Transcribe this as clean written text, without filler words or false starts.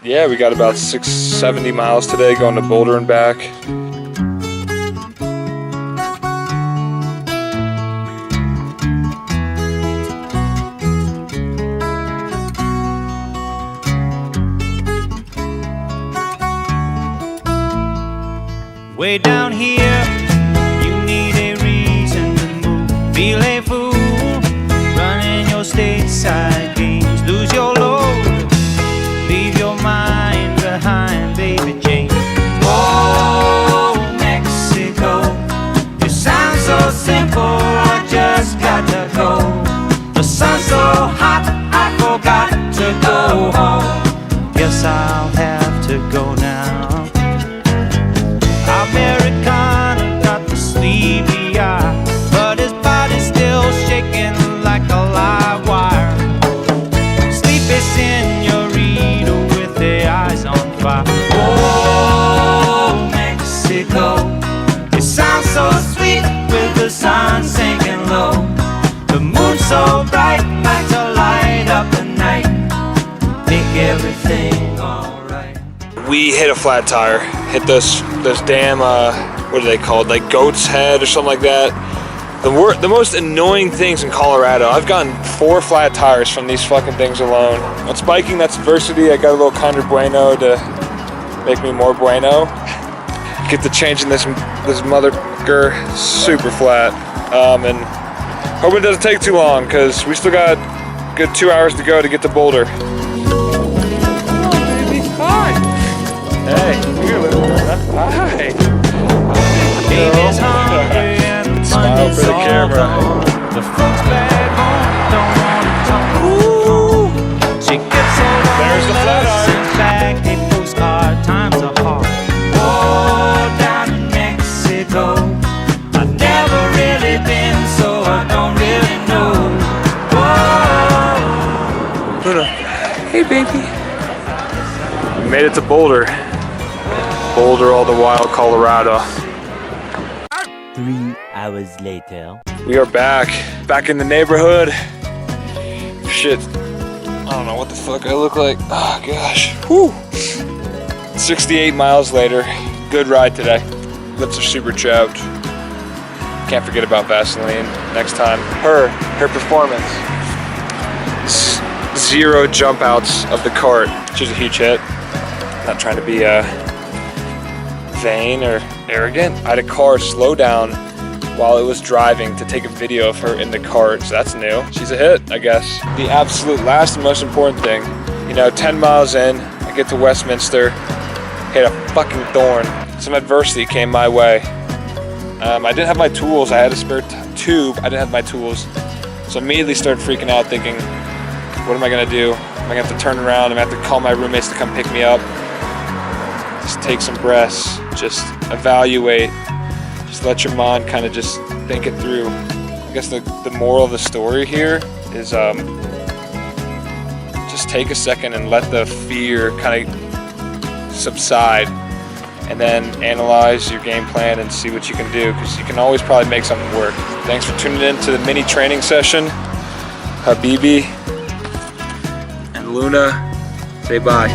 Yeah, we got about 670 miles today going to Boulder and back. Way down here, you need a reason to move. Feel a fool, running your stateside games. Lose your load, leave your mind behind, baby Jane. Oh, Mexico, you sound so simple, I just got to go. The sun's so hot, I forgot to go home. Guess I'll have to go now. Americana got the sleepy eye, but his body's still shaking like a live wire. Sleepy senorita with their eyes on fire. Oh, Mexico, it sounds so sweet with the sun sinking low. The moon's so bright, like to light up the night, make everything alright. We hit a flat tire, hit those damn, what are they called, like goat's head or something like that. The most annoying things in Colorado, I've gotten 4 flat tires from these fucking things alone. On spiking, that's adversity. I got a little Kinder Bueno to make me more bueno. Get to changing this motherfucker super flat. And hoping it doesn't take too long, because we still got a good 2 hours to go to get to Boulder. Hey, you're a little bit, huh? Hi. Baby's hungry and Smile for the camera. The folks back home don't want to talk. Ooh, she gets so There's the flat iron. back a postcard, times are hard. Oh, down in Mexico, I've never really been, so I don't really know. Whoa. Hey, baby. We made it to Boulder. Boulder all the while, Colorado. 3 hours later. We are back in the neighborhood. Shit, I don't know what the fuck I look like. Oh gosh, whew. 68 miles later, good ride today. Lips are super chapped. Can't forget about Vaseline next time. Her performance. 0 jump outs of the cart, which is a huge hit. Not trying to be vain or arrogant. I had a car slow down while it was driving to take a video of her in the cart, so that's new. She's a hit, I guess. The absolute last and most important thing, 10 miles in, I get to Westminster, hit a fucking thorn. Some adversity came my way. I didn't have my tools. I had a spare tube. I didn't have my tools. So immediately started freaking out, thinking, what am I gonna do? Am I gonna have to turn around? I'm gonna have to call my roommates to come pick me up? Just take some breaths, just evaluate, just let your mind kind of just think it through. I guess the moral of the story here is just take a second and let the fear kind of subside, and then analyze your game plan and see what you can do, because you can always probably make something work. Thanks for tuning in to the mini training session. Habibi and Luna, say bye.